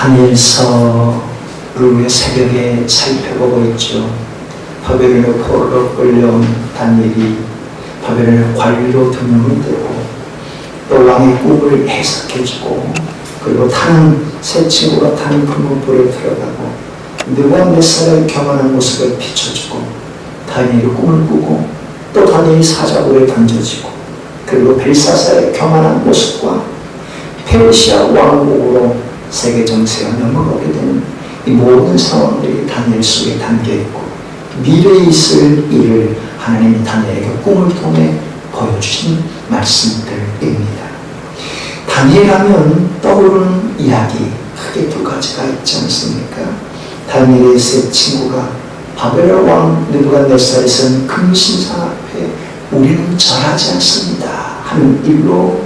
다니엘서를 우리가 새벽에 살펴보고 있죠. 바벨론의 포로로 끌려온 다니엘이 바벨론의 관리로 등용이 되고 또 왕의 꿈을 해석해주고 그리고 타는 새 친구가 타는 금문불에 들어가고 느부갓네살의 교만한 모습을 비춰주고 다니엘이 꿈을 꾸고 또 다니엘이 사자굴에 던져지고 그리고 벨사사의 교만한 모습과 페르시아 왕국으로 세계 정세가 넘어가게 되는 이 모든 상황들이 다니엘 속에 담겨있고 미래에 있을 일을 하나님이 다니엘에게 꿈을 통해 보여주신 말씀들입니다. 다니엘 하면 떠오르는 이야기 크게 두 가지가 있지 않습니까? 다니엘의 세 친구가 바벨론 왕 느부갓네살이 쓴 금신상 앞에 우리는 절하지 않습니다 하는 일로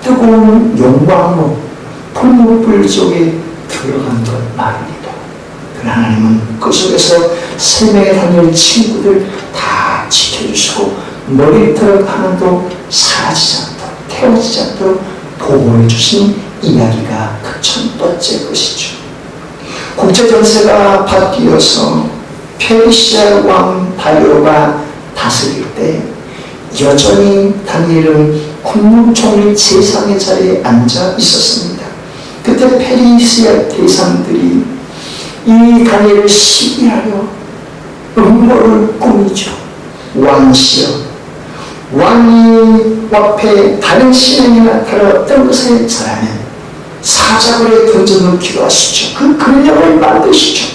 뜨거운 영광으로 풀무불 속에 들어간 것 말입니다. 그러나 하나님은 그 속에서 세 명의 다니엘 친구들 다 지켜주시고 머리털 하나도 사라지지 않도록 태워지지 않도록 보호해 주신 이야기가 그 첫 번째 것이죠. 국제정세가 바뀌어서 페르시아 왕 다리오가 다스릴 때 여전히 다니엘은 국무총리 제3의 자리에 앉아 있었습니다. 그때 페르시아 대상들이 이 다니엘을 시기하려 음모를 꾸미죠. 왕시여, 왕이 앞에 다른 신앙이 나타나 어떤 것에 절하면 사자굴에 던져넣기도 하시죠. 그 근력을 만드시죠.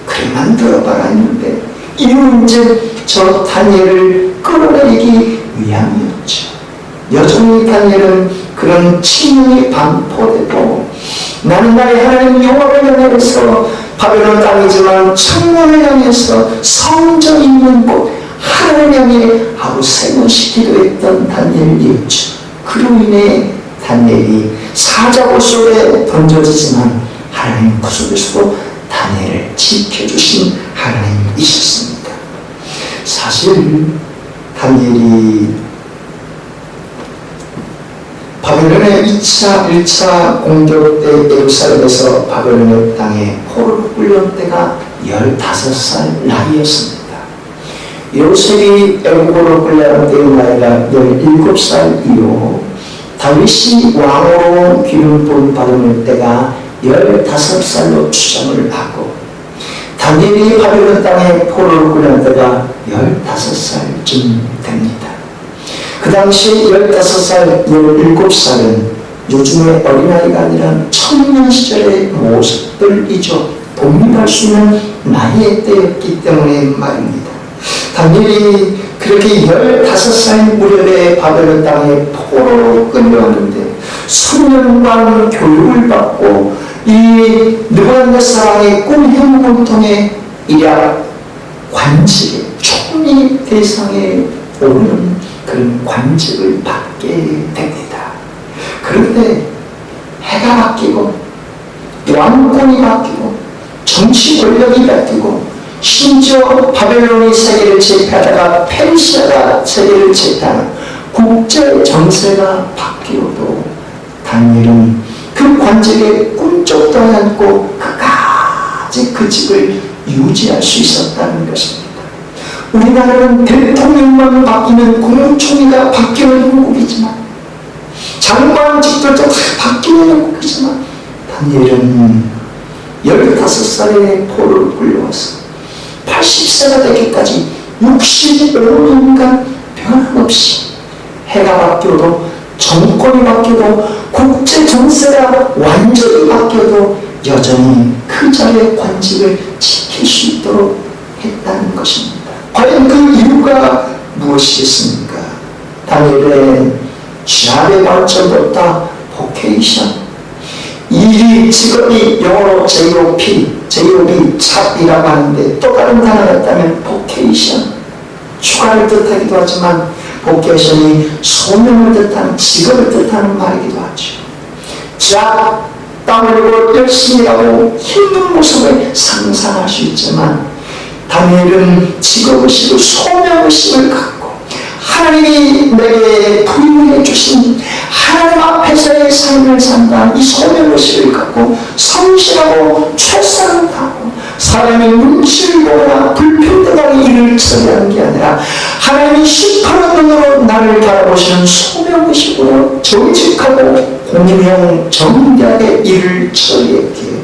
그래 만들어봐라 했는데 이 문제 저 다니엘을 끌어내리기 위함이었죠. 여전히 다니엘은 그런 치명이 반포되고 나는 나의 하나님 여호와를 향해서 바벨론 땅이지만 천문을 향해서 성전 있는 곳 하나님을 향해 하루 세 번씩 기도했던 다니엘이었죠. 그로 인해 다니엘이 사자굴 속에 던져지지만 하나님 그 속에서도 다니엘을 지켜주신 하나님이셨습니다. 사실 다니엘이 바벨론의 1차 공격 때 예루살렘에서 바벨론의 땅에 포로로 끌려온 때가 15살 나이였습니다. 요셉이 애국으로 끌려온 때의 나이가 17살 이후 다윗이 왕으로 기름 부음 받을 때가 15살로 추정을 하고 다니엘이 바벨론 땅에 포로로 끌려온 때가 15살쯤 됩니다. 그 당시 15살, 17살은 요즘의 어린아이가 아니라 청년 시절의 모습들이죠. 독립할 수 있는 나이의 때였기 때문에 말입니다. 다니엘이 그렇게 15살 무렵에 바벨론 땅에 포로로 끌려왔는데 소년관 교육을 받고 이 느부갓네살 왕의 꿈 현몽을 통해 일약 관직의 총리 대상에 오르는 그런 관직을 받게 됩니다. 그런데 해가 바뀌고 왕권이 바뀌고 정치 권력이 바뀌고 심지어 바벨론이 세계를 제패하다가 페르시아가 세계를 제패하는 국제 정세가 바뀌어도 다니엘은 그 관직에 꿈쩍도 하지 않고 끝까지 그 직을 유지할 수 있었다는 것입니다. 우리나라는 대통령만 바뀌면 국무총리가 바뀌는 형국이지만 장관직들도 다 바뀌는 형국이지만 다니엘은 15살에 포로를 끌려와서 80세가 되기까지 65년간 변함없이 해가 바뀌어도 정권이 바뀌어도 국제 정세가 완전히 바뀌어도 여전히 그 자리의 관직을 지킬 수 있도록 했다는 것입니다. 과연 그 이유가 무엇이겠습니까? 다니엘의 잡의 관점보다 보케이션, 이 직업이 영어로 JOB, 잡이라고 하는데 또 다른 단어가 있다면 보케이션, 휴가를 뜻하기도 하지만 보케이션이 소명을 뜻하는 직업을 뜻하는 말이기도 하죠. 잡, 땀 흘리고 열심히 하고 힘든 모습을 상상할 수 있지만 다니엘은 직업의식을 소명의식을 갖고 하나님이 내게 부여해 주신 하나님 앞에서의 삶을 산다 이 소명의식을 갖고 성실하고 최선을 다하고 사람의 눈치를 보거나 불평등하게 일을 처리하는 게 아니라 하나님이 시퍼런 눈으로 나를 바라보시는 소명의식으로 정직하고 공평 정대하게 일을 처리했기에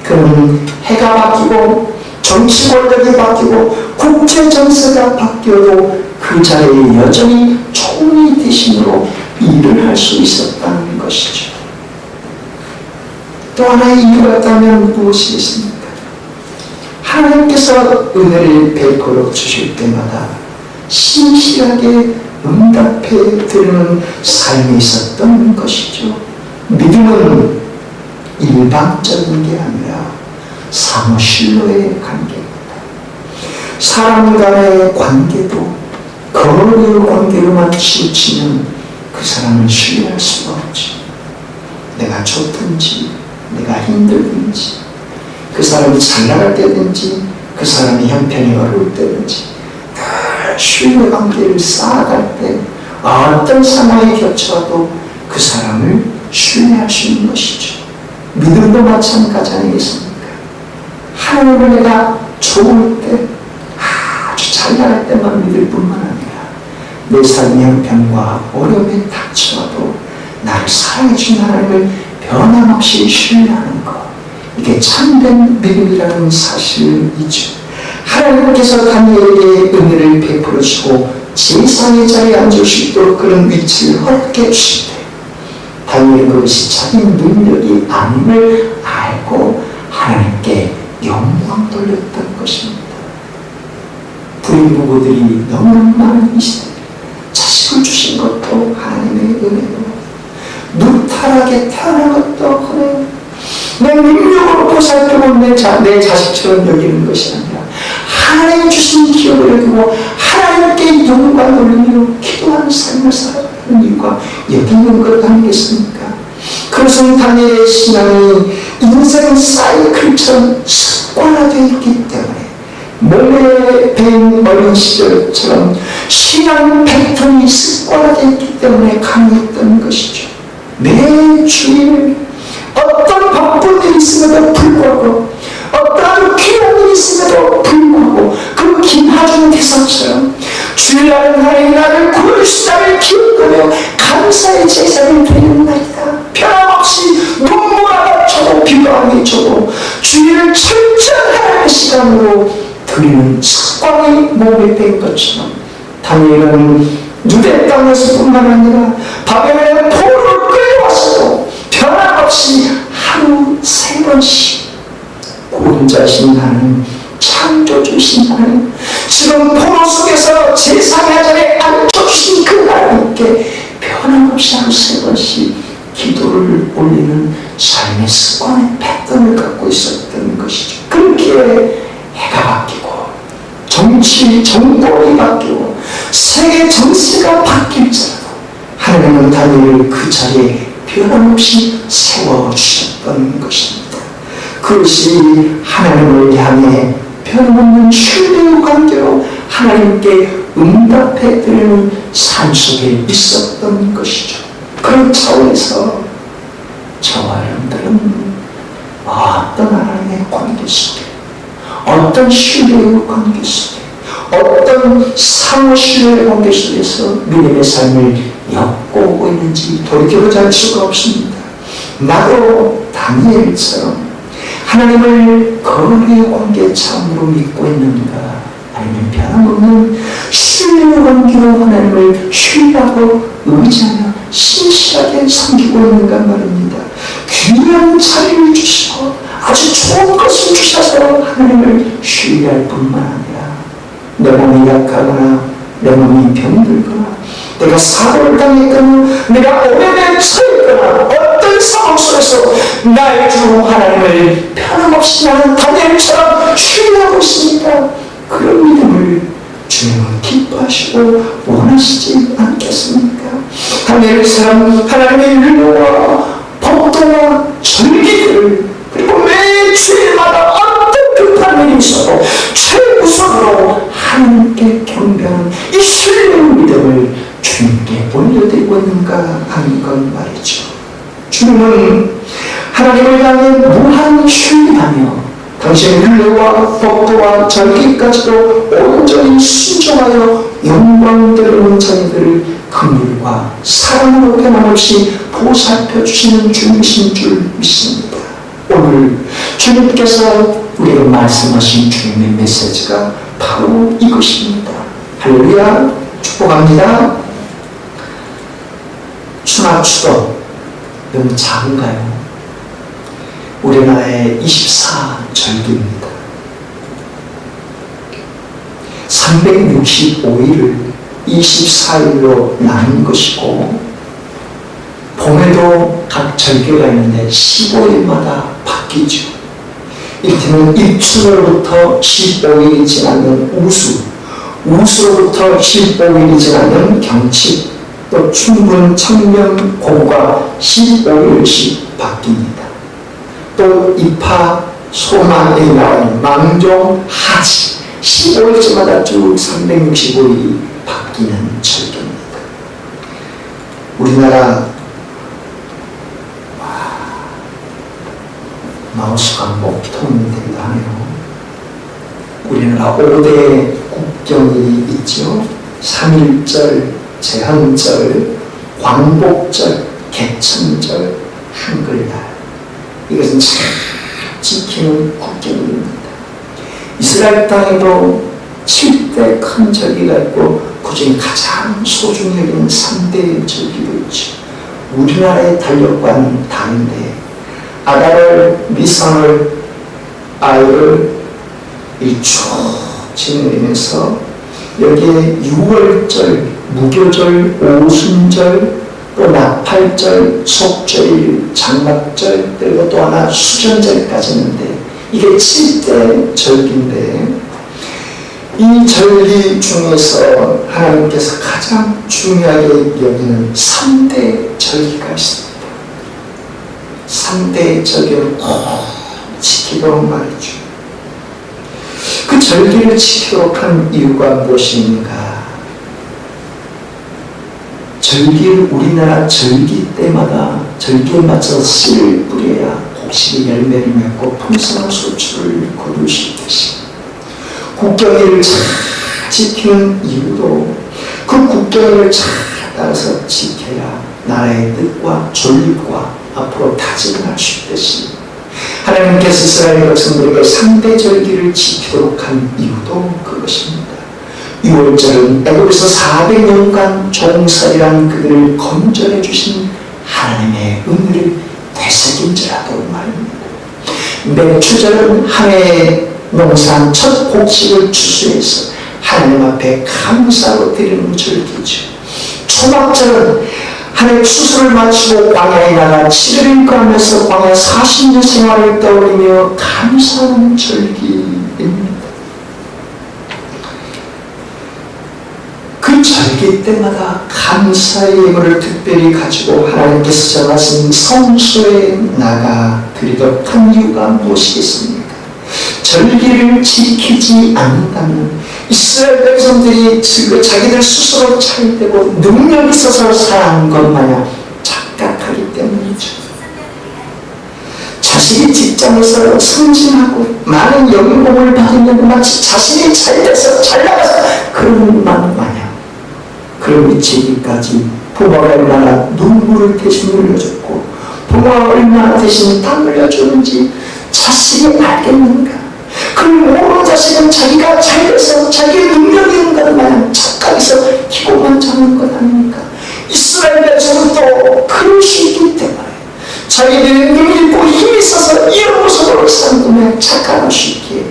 그는 해가 바뀌고 정치 권력이 바뀌고 국제 정세가 바뀌어도 그 자리에 여전히 총리 대신으로 일을 할 수 있었다는 것이죠. 또 하나의 이유가 있다면 무엇이겠습니까? 하나님께서 은혜를 베풀어 주실 때마다 신실하게 응답해 드리는 삶이 있었던 것이죠. 믿음은 일방적인 게 아니라 상호 신뢰의 관계입니다. 사람 간의 관계도 거리의 관계로만 치우치면 그 사람을 신뢰할 수가 없지. 내가 좋든지 내가 힘들든지 그 사람이 잘 나갈 때든지 그 사람이 형편이 어려울 때든지 늘 신뢰 관계를 쌓아갈 때 어떤 상황에 겹쳐도 그 사람을 신뢰할 수 있는 것이죠. 믿음도 마찬가지 아니겠습니까? 하나님을 내가 좋을 때 아주 잘 나갈 때만 믿을 뿐만 아니라 내 삶의 형편과 어려움에 닥쳐도 나를 사랑해 준 하나님을 변함없이 신뢰하는 것, 이게 참된 믿음이라는 사실이죠. 하나님께서 다니엘에게 은혜를 베풀어 주시고 제사의 자리에 앉을 수 있도록 그런 위치를 허락해 주실 때 다니엘은 그것이 자기 능력이 아님을 알고 하나님께 영광 돌렸던 것입니다. 부인 부부들이 너무나 많은 이 시대 자식을 주신 것도 하나님의 은혜로 무탈하게 태어난 것도 그래. 내 능력으로 보살펴본 내 자식처럼 여기는 것이 아니라 하나님 주신 기업을 여기고 하나님께 영광 돌리며 기도하는 삶을 살아가는 이유가 여기 있는 것 아니겠습니까? 그것은 다니엘의 신앙이 인생 사이클처럼 습관화되어 있기 때문에 몸에 배인 어린 시절처럼 신앙 패턴이 습관화되어 있기 때문에 강했던 것이죠. 매 주일 어떤 바쁜 일이 있음에도 불구하고 어떤 아주 귀한 일이 있음에도 불구하고 그 김하중 대사처럼 주일날 하나님 나를 구원주시다를 기억하며 감사의 제사를 드리는 날이다. 변함없이 눈물하게 쳐도 비가 안 쳐도 주일을 철저한 하나님의 시간으로 드리는 습관이 몸에 밴 것처럼 다니엘은 유대 땅에서 뿐만 아니라 바벨론의 포로를 끌려왔어도 변함없이 하루 3번씩 구원자신 하나님, 창조주신 하나님, 지금 포로 속에서 제사의 자리에 앉혀주신 그 하나님께 변함없이 하루 3번씩 기도를 올리는 삶의 습관의 패턴을 갖고 있었던 것이죠. 그렇기에 해가 바뀌고 정치, 정권이 바뀌고 세계 정세가 바뀔지라도 하나님은 다니엘을 그 자리에 변함없이 세워주셨던 것입니다. 그것이 하나님을 향해 변함없는 신뢰의 관계로 하나님께 응답해드리는 삶 속에 있었던 것이죠. 그런 차원에서 저와 여러분들은 어떤 하나님의 관계 속에, 어떤 신뢰의 관계 속에, 어떤 상호 신뢰의 관계 속에서 믿음의 삶을 엮고 있는지 돌이켜보지 않을 수가 없습니다. 나도 다니엘처럼 하나님을 거리의 관계 참으로 믿고 있는가, 아니면 변함없는 신뢰의 관계로 하나님을 신뢰하고 의지하며 신실하게 섬기고 있는가 말입니다. 귀한 자리를 주시고 아주 좋은 것을 주셔서 하나님을 신뢰할 뿐만 아니라 내 몸이 약하거나 내 몸이 병들거나 내가 사고를 당했거나 내가 오래된 처했거나 어떤 상황 속에서 나의 주 하나님을 변함없이 나는 다니엘처럼 신뢰하고 있습니다. 그런 믿음을 주님은 기뻐하시고 원하시지 않겠습니까? 다니엘처럼 하나님의 율법과 법도와 절기들을 그리고 매 주일마다 어떤 급한 일이 있어도 최우선으로 하나님께 경배하는 이 신뢰의 믿음을 주님께 올려드리고 있는가 하는 건 말이죠. 주님은 하나님을 향해 무한 당신의 율례와 법도와 절기까지도 온전히 순종하여 영광되는 자녀들을 긍휼과 사랑으로 변함없이 보살펴 주시는 주님이신 줄 믿습니다. 오늘 주님께서 우리에게 말씀하신 주님의 메시지가 바로 이것입니다. 할렐루야, 축복합니다. 추나 추도 너무 작은가요? 우리나라의 24절기입니다. 365일을 24일로 나눈 것이고, 봄에도 각 절기가 있는데 15일마다 바뀌죠. 이를테면 입춘으로부터 15일이 지나면 우수로부터 15일이 지나면 경칩, 또 춘분, 청명, 곰과 15일씩 바뀝니다. 또 입하, 소만에 나오는 망종, 하지 15일쯤마다 쭉 365일이 바뀌는 절기입니다. 우리나라 마우스가 목통이 된다 하네요. 우리나라 5대 국경이 있죠. 3.1절, 제헌절, 광복절, 개천절, 한글날. 이것은 잘 지키는 국경입니다. 이스라엘 땅에도 7대 큰 절기가 있고 그 중에 가장 소중히 여기는 3대 절기도 있죠. 우리나라의 달력과는 다른데 아달을, 니산을, 아이를 쭉 지내면서 여기에 6월절, 무교절, 오순절, 또 나팔절, 속절, 장막절, 그리고 또 하나 수전절까지 있는데 이게 7대 절기인데, 이 절기 중에서 하나님께서 가장 중요하게 여기는 3대 절기가 있습니다. 3대 절기를 꼭 지키도록 말이죠. 그 절기를 지키도록 한 이유가 무엇입니까? 절기를 우리나라 절기 때마다 절기에 맞춰서 씨를 뿌려야 곡식이 열매를 맺고 풍성한 소출을 거둘 수 있듯이, 국경일을 잘 지키는 이유도 그 국경일을 잘 따라서 지켜야 나라의 뜻과 존립과 앞으로 다짐을 할 수 있듯이, 하나님께서 이스라엘 백성들에게 3대 절기를 지키도록 한 이유도 그것입니다. 6월절은 애굽에서 400년간 종살이란 그들을 건져내 주신 하나님의 은혜를 되새김질하도록 말입니다. 매추절은 한 해에 농사한 첫 곡식을 추수해서 하나님 앞에 감사로 드리는 절기죠. 초막절은 한 해 추수를 마치고 광야에 나가 7일을 가면서 광야 40년 생활을 떠올리며 감사하는 절기입니다. 그 절기 때마다 감사의 예물을 특별히 가지고 하나님께서 정하신 성소에 나가 드리도록 한 이유가 무엇이겠습니까? 절기를 지키지 않는다면 이스라엘 백성들이 자기들 스스로 차이되고 능력 있어서 살아가는 것 마냥 착각하기 때문이죠. 자신이 직장에서 승진하고 많은 연봉을 받으면 마치 자신이 잘돼서 잘나가서 그런 만 마냥, 그런 미치기까지 부모가 얼마나 눈물을 대신 흘려줬고 부모가 얼마나 대신 땀 흘려주는지 자신이 알겠는가? 그 모든 자식은 자기가 잘돼서 자기의 능력이 있는 것 마냥 착각해서 기고만 잡는 것 아닙니까? 이스라엘 백성도 그럴 수 있기 때문에 자기들의 능력이 있고 힘이 있어서 이런 모습으로 사는 것에 착각할 수 있기에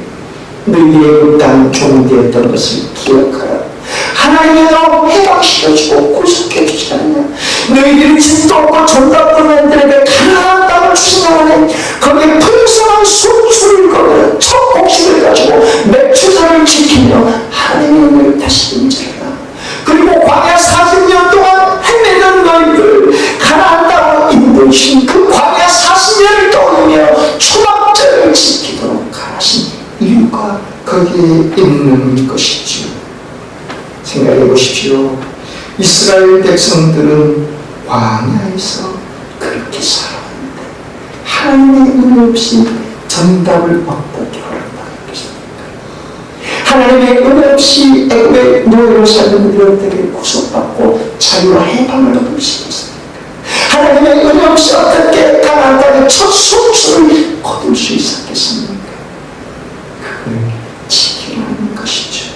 너희의 땅 종되었던 것을 기억하라. 하나님이 너 해방시켜주고 구속해주지 않느냐. 너희들이 집도 없고 전도 없는 애들에게 가난한 땅을 주시나니 거기에 풍성한 소출을 거두는 첫 곡식을 가지고 매추절을 지키며 하나님의 은혜를 다시 인정하라. 그리고 광야 40년 동안 헤매던 너희들 가난한 땅으로 인도하신 그 광야 40년을 떠오르며 초막절을 지키도록 하신 이유가 거기에 있는 것이지요. 생각해 보십시오. 이스라엘 백성들은 광야에서 그렇게 살아왔는데 하나님의 은혜 없이 정답을 어떻게 하라. 하나님의 은혜 없이 애굽의 노예로 살던 우리 어떻게 구속받고 자유와 해방을 얻을 수 있습니까? 하나님의 은혜 없이 어떻게 가나안 땅의 첫 송출을 거둘 수 있었겠습니까? 그걸 지키라는 것이죠.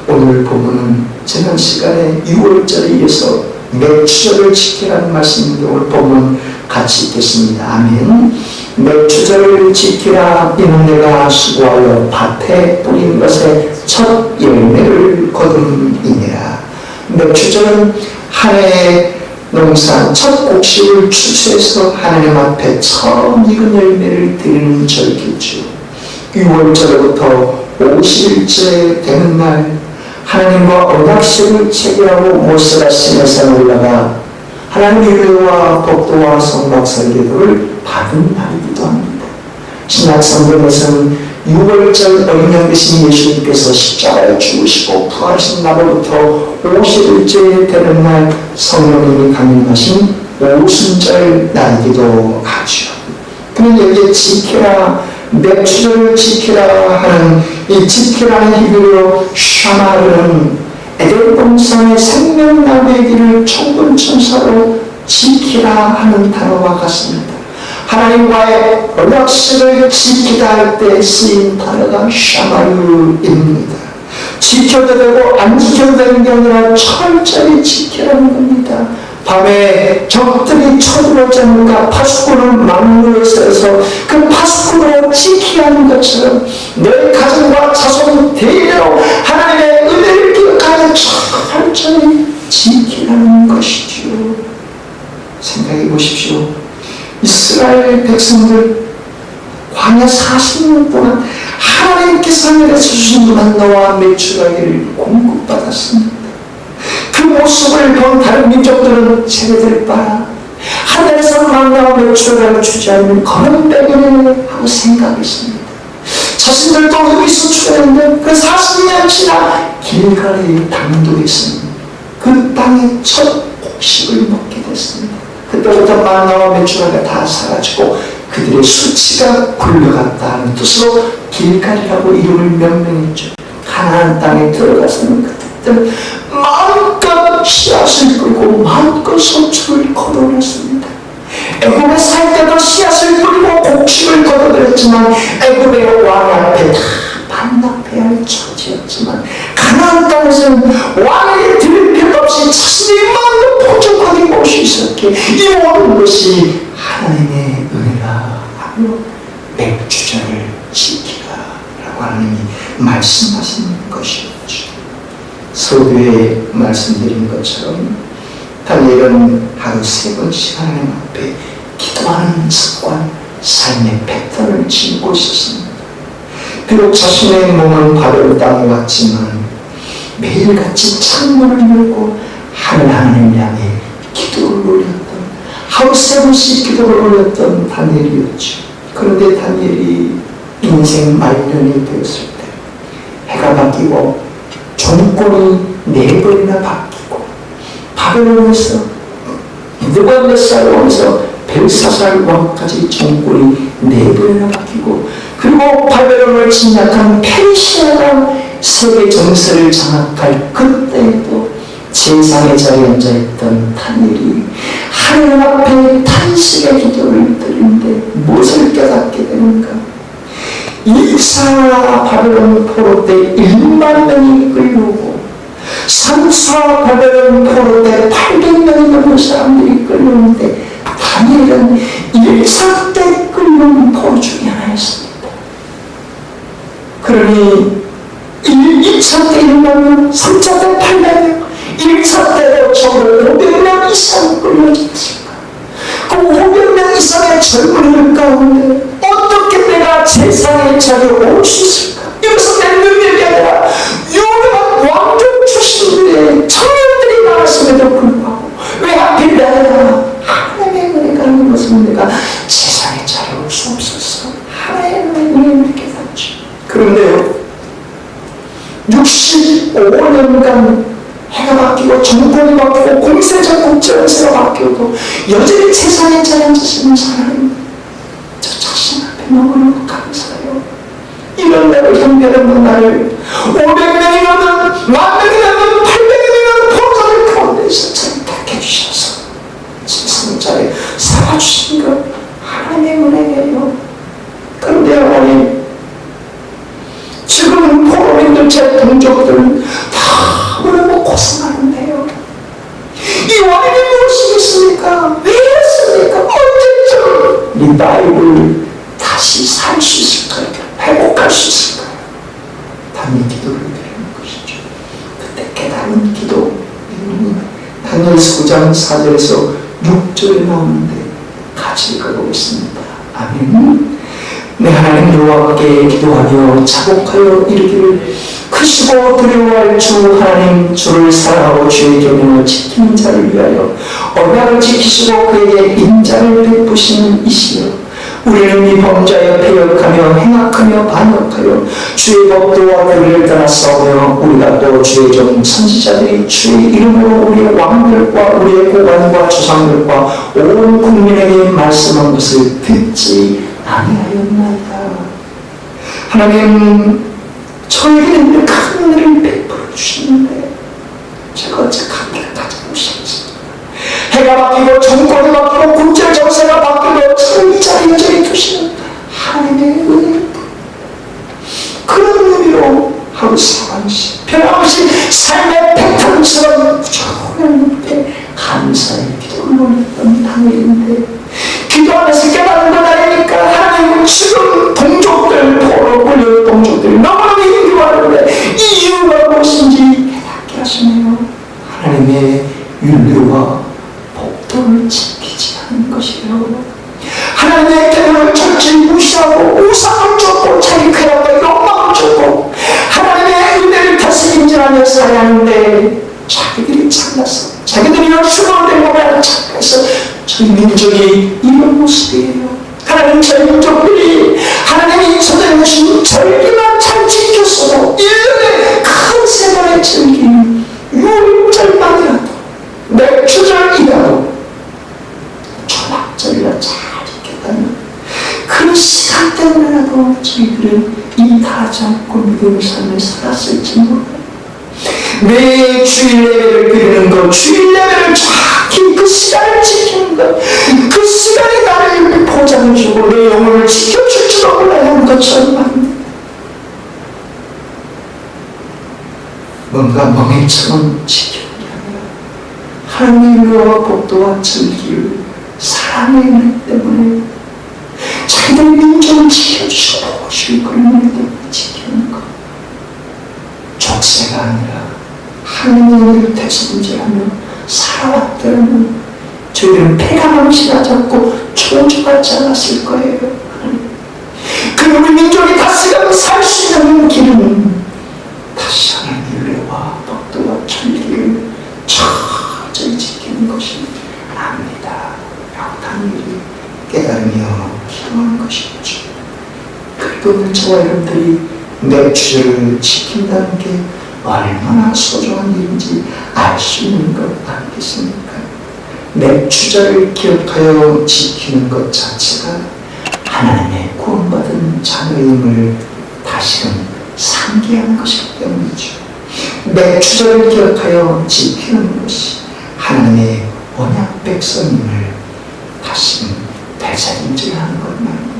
오늘 본문은 지난 시간에 6월절에 이어서 매추절을 지키라는 말씀인데 오늘 본문 같이 읽겠습니다. 아멘. 매추절을 지키라. 이는 내가 수고하여 밭에 뿌린 것의 첫 열매를 거둠이니라. 매추절은 한 해의 농사 첫 곡식을 추수해서 하나님 앞에 처음 익은 열매를 드리는 절기죠. 6월절부터 50일째 되는 날 하나님과 언약식을 체결하고 모세가 시내산에 올라가 하나님의 율례와 법도와 성막 설계도를 받은 날이기도 합니다. 신약 성경에서는 6월절 어린양 되신 예수님께서 십자가에 죽으시고 부활하신 날로부터 50일째 되는 날 성령님이 강림하신 오순절 날이기도 하죠. 그는 여기에 지키라, 매추절을 지키라 하는 이 지키라는 히브리어 샤마르는 에덴 동산의 생명나무의 길을 천군천사로 지키라 하는 단어와 같습니다. 하나님과의 언약식을 지키다 할 때 쓰인 단어가 샤마르입니다. 지켜도 되고 안 지켜도 되는 게 아니라 철저히 지키라는 겁니다. 밤에 적들이 쳐들어오지 않을까 파수꾼을 막루에 세워서 그 파수꾼을 지키게 하는 것처럼 너희 가정과 자손 대대로 하나님의 은혜를 기억하여 철저히 지키라는 것이죠. 생각해 보십시오. 이스라엘 백성들 광야 40년 동안 하나님께서 하늘에서 주신 만나와 메추라기를 공급받았습니다. 그 모습을 본 다른 민족들은 쟤네들 봐라, 하늘에서 만나와 메추라기를 주지 않으면 거렁뱅이네 하고 생각했습니다. 자신들도 여기서 출애했는데 그 40년 지나 길갈의 당도에 있습니다. 그 땅의 첫 곡식을 먹게 됐습니다. 그때부터 만나와 메추라기가 다 사라지고 그들의 수치가 굴러갔다는 뜻으로 길갈이라고 이름을 명명했죠. 가나안 땅에 들어가서는 그들 마음껏 씨앗을 뿌리고 마음껏 소출을 거둬냈습니다. 애굽에 살 때도 씨앗을 뿌리고 곡식을 거둬들였지만 애굽의 왕 앞에 다 반납해야 할 처지였지만 가나안 땅에서는 왕에게 드릴 필요 없이 자신의 마음으로 포종하게 볼 수 있었기에 이 모든 것이 하나님의 은혜라 하며 매추절을 지키라 라고 하나님이 말씀하신 것이었죠. 서두에 말씀드린 것처럼 다니엘은 하루 3번씩 하나님 앞에 기도하는 습관, 삶의 패턴을 지니고 있었습니다. 비록 자신의 몸은 바벨론 땅에 왔지만 매일같이 창문을 열고 하나님을 향해 기도를 올렸던, 하루 3번씩 기도를 올렸던 다니엘이었죠. 그런데 다니엘이 인생 말년이 되었을 때 해가 바뀌고 정권이 4번이나 바뀌고 바벨론에서 느부갓네살 왕에서 벨사살 왕까지 정권이 4번이나 바뀌고 그리고 바벨론을 침략한 페르시아가 세계 정세를 장악할 그때에도 제상의 자리에 앉아있던 다니엘이 하나님 앞에 탄식의 기도를 드리는데 무엇을 깨닫게 되는가? 2차 바벨론 포로 때 1만 명이 끌려오고 3차 바벨론 포로 때 800명이 넘는 사람들이 끌려오는데 다니엘은 1차 때 끌려온 포로 중에 하나였습니다. 그러니 2차 때 1만 명, 3차 때 800명, 1차 때도 적어도 500명 이상 끌려졌을까? 그 500명 이상의 젊은이들 가운데 어떻게 내가 세상의 자리에 올 수 있을까? 이것은 내 능력이 아니라 유명한 왕족 출신들의 청년들이 나왔음에도 불구하고 왜 하필 내가 하나님의 은혜가 하는 것은 내가 세상의 자리에 올 수 없었어. 하나님의 은혜를 깨닫지. 그런데요, 65년간 해가 바뀌고 정권이 바뀌고 공세적 국제정세가 바뀌어도 여전히 세상에 잘 앉으시는 사람은 저 자신 앞에 너무너무 감사해요. 이런 나를 경배하는 나를 500명이라든 10,000명이라든 800명이라든 포로들 가운데서 선택해 주셔서 세상자에 살아주신 것 하나님의 은혜예요. 그런데 어머니, 지금 포로민들 제 동족들 다 너무 고생하는데요. 이 원인이 무엇이겠습니까? 왜 이랬습니까? 언제쯤 이 바이블 다시 살 수 있을까요? 회복할 수 있을까요? 단일 기도를 드리는 것이죠. 그때 깨달은 기도, 다니엘서 9장 4절에서 6절에 나오는데 같이 읽어보겠습니다. 아멘. 내 하나님 여호와께 기도하며 자복하여 이르기를, 크시고 두려워할 주 하나님, 주를 사랑하고 주의 계명을 지키는 자를 위하여 언약을 지키시고 그에게 인자를 베푸시는 이시여, 우리는 이 범죄하여 패역하며 행악하며 반역하여 주의 법도와 규례를 떠나 싸우며, 우리가 또 주의 종 선지자들이 주의 이름으로 우리의 왕들과 우리의 고관과 조상들과 온 국민에게 말씀한 것을 듣지 아니하였나이다. 하나님, 저에게는 큰 은혜를 베풀어 주시는데 제가 어찌 감사를 가지 못했습니다. 해가 바뀌고 정권이 바뀌고 국제 정세가 바뀌고 저를 이 자리에 두시는 하나님의 은혜, 그런 의미로 하루 사방씩 변함없이 삶의 패턴처럼 하나님께 감사의 기도를 올렸던 당일인데, 기도하면서 깨닫는 것 아닙니까? 하나님, 지금 동족들, 포로 끌려 동족들이 너무너무 힘들어하는데 이 이유가 무엇인지 깨닫게 하시네요. 하나님의 윤리와 법도를 지키지 않은 것이요, 하나님의 계명을 철저히 무시하고 우상을 쫓고 자기 쾌락과 욕망을 쫓고 하나님의 은혜를 다스림질하며 살아야 하는데, 자기들이 잘나서 자기들이 열심으로 된 것만 착해서 저희 민족이 이런 모습이에요. 하나님, 저희 민족들이 하나님이 전해주신 절기만 잘 지켰어도 1년에 큰 세월의 절기, 6월절만이라도 맥주절이라도 초막절이라 잘 지켰다면 그 시간 때문에라도 저희들은 이탈하지 않고 믿음의 삶을 살았을지 몰라요. 매 주일 예배를 드리는 것, 주일 예배를 정확히 그 시간을 지키는 것, 그 시간이 나를 보장해주고 내 영혼을 지켜줄지도 몰라야 하는 것처럼 말입니다. 뭔가 멍해처럼 지키는 게 아니라 하나님의 은혜와 법도와 절기를 사랑의 은혜 때문에 자기들의 민족을 지켜주시고 보호주의 그런 은혜 때문에 지키는 것, 족쇄가 아니라 하나님의 은혜를 대수문제하며 살아왔더라면 저희들은 폐가 망신하지 않고 초조하지 않았을 거예요. 그 우리 민족이 다시금 살 수 있는 길은 다시 하나님의 은혜와 법도와 절기를 철저히 지키는 것이 압니다. 라고 다니엘이 깨달으며 기도하는 것이죠. 그리고 오늘 저와 여러분들이 맥주를 지킨다는 게 얼마나 소중한 일인지 알 수 있는 것 아니겠습니까? 맥주절을 기억하여 지키는 것 자체가 하나님의 구원받은 자녀임을 다시금 상기하는 것이기 때문이죠. 맥주절을 기억하여 지키는 것이 하나님의 언약 백성임을 다시금 되새김질하는 것 말입니다.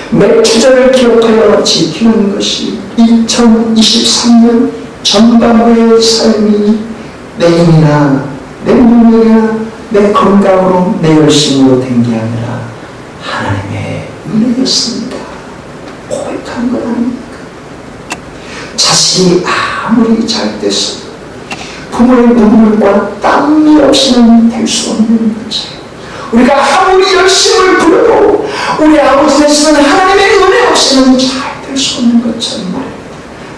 맥주절을 기억하여 지키는 것이 2023년 전반부의 삶이 내 힘이나 내 능력이나 내 건강으로 내 열심으로 된 게 아니라 하나님의 은혜였습니다. 고백한 것 아닙니까? 자식이 아무리 잘 됐어도 부모의 눈물과 땀이 없이는 될 수 없는 것처럼, 우리가 아무리 열심을 부려도 우리 아버지 되시는 하나님의 은혜 없이는 잘 될 수 없는 것처럼 말입니다.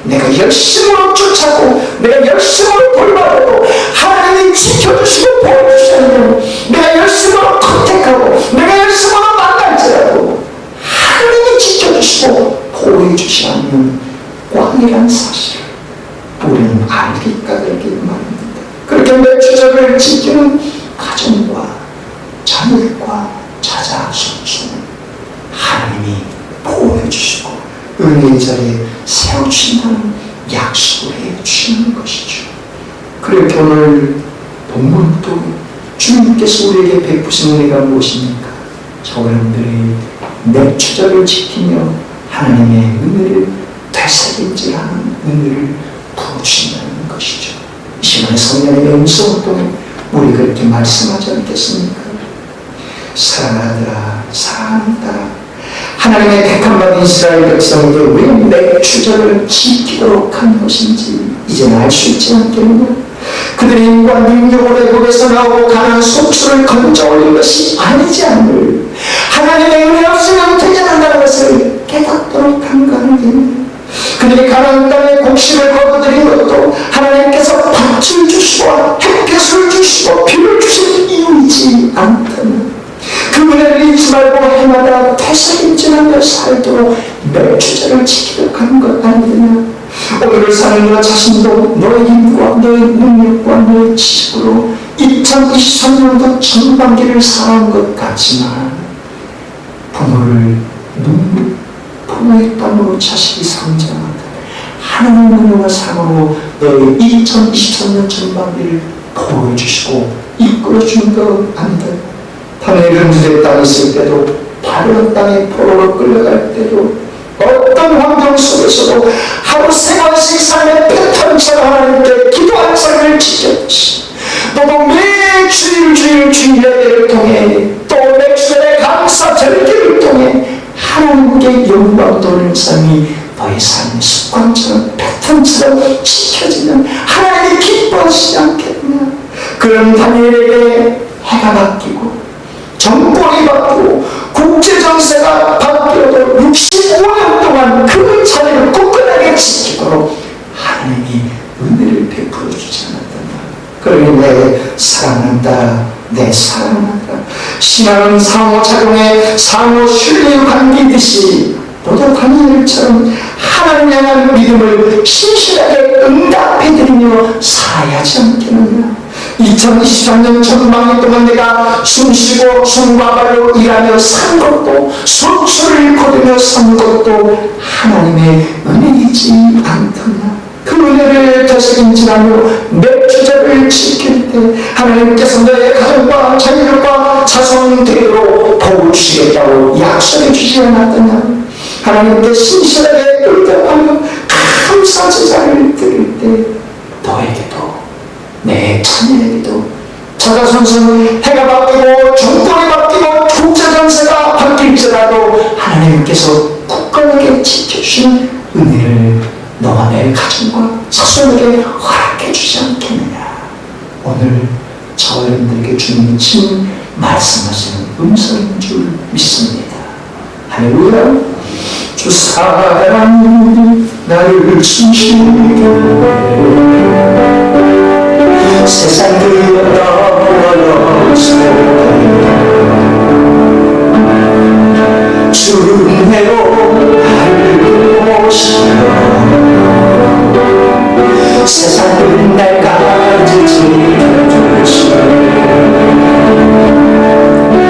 내가 열심으로 쫓아고 내가 열심으로 돌봐도 하나님이 지켜주시고 보호해주시면, 내가 열심으로 컨택하고 내가 열심으로 만날지라도 하나님이 지켜주시고 보호해주시지 않으면 꽝이란 사실을 우리는 알기까 되길 말입니다. 그렇게 맥주절을 지키는 가정과 자녀과 자자 손수는 하나님이 보호해주시고 은혜의 자리에 세워주신다는 약속을 해주시는 것이죠. 그렇게 오늘 본문도 주님께서 우리에게 베푸신 은혜가 무엇입니까? 저 여러분들이 내추절을 지키며 하나님의 은혜를 되새김질하는 은혜를 부어주신다는 것이죠. 이 시간에 성령의 음성을 통해 우리 그렇게 말씀하지 않겠습니까? 사랑하라 사랑한다. 하나님의 택함받은 이스라엘 백성에게 왜 내추절을 지키도록 한 것인지 이제는 알 수 있지 않겠느냐? 그들이 인과 능력으로 애국에서 나오고 가난 속수를 건져 올린 것이 아니지 않을 하나님의 은혜 없이는 되지 않는다는 것을 깨닫도록 한 거 아니겠느냐? 그들이 가나안 땅에 곡식을 거두들인 것도 하나님께서 밭을 주시고 햇볕을 주시고 비를 주신 이유이지 않다면 그 은혜를 잊지 말고 해마다 되새김질하며 살도록 매주제를 지키도록 하는 것 아니느냐? 오늘을 사는 너 자신도 너의 힘과 너의 능력과 너의 지식으로 2023년도 전반기를 살아온 것 같지만 부모를 눈물, 부모의 땀으로 자식이 성장한다. 하나님의 은혜와 사랑으로 너의 2023년 전반기를 보여주시고 이끌어주는 것 아니다. 하늘의 누대 땅에 있을 때도 바른 땅에 포로로 끌려갈 때도 어떤 환경 속에서도 하루 세 번씩 삶의 패턴처럼 하나님께 기도한 삶을 지켰지. 너도 매 주일 예배를 통해 또 매 주일의 감사 절기를 통해 하나님께 영광 돌리는 삶이 너의 삶의 습관처럼 패턴처럼 지켜지면 하나님이 기뻐하시지 않겠냐? 그런 다니엘에게 해가 바뀌고 정권이 바뀌고 국제정세가 바뀌어도 65년 동안 그 자리를 굳건하게 지키도록 하나님이 은혜를 베풀어 주지 않았단다. 그러니 내 사랑한다, 내 사랑한다. 신앙은 상호작용에 상호 신뢰 관계이듯이 너도 다니엘처럼 하나님 향한 믿음을 신실하게 응답해드리며 살아야 하지 않겠느냐? 2023년 전망기 동안 내가 숨쉬고 숨과 발로 일하며 산 것도 소출을 거두며 산 것도 하나님의 은혜이지 않더냐? 그 은혜를 되새김질하며 매주제를 지킬 때 하나님께서 너의 가정과 자녀들과 자손대로 복을 주시겠다고 약속해 주지 않았더냐? 하나님께 신실하게 의답하며 감사 제사를 드릴 때 너에게도 내 자녀에게도 자자손손 해가 바뀌고 정권이 바뀌고 국제정세가 바뀔지라도 하나님께서 굳건하게 지켜주시는 은혜를 너와 내 가정과 자손에게 허락해 주지 않겠느냐? 오늘 저 여러분들에게 주님이 친 말씀하시는 음성인 줄 믿습니다. 할렐루야. 주 사랑이 나를 숨쉬게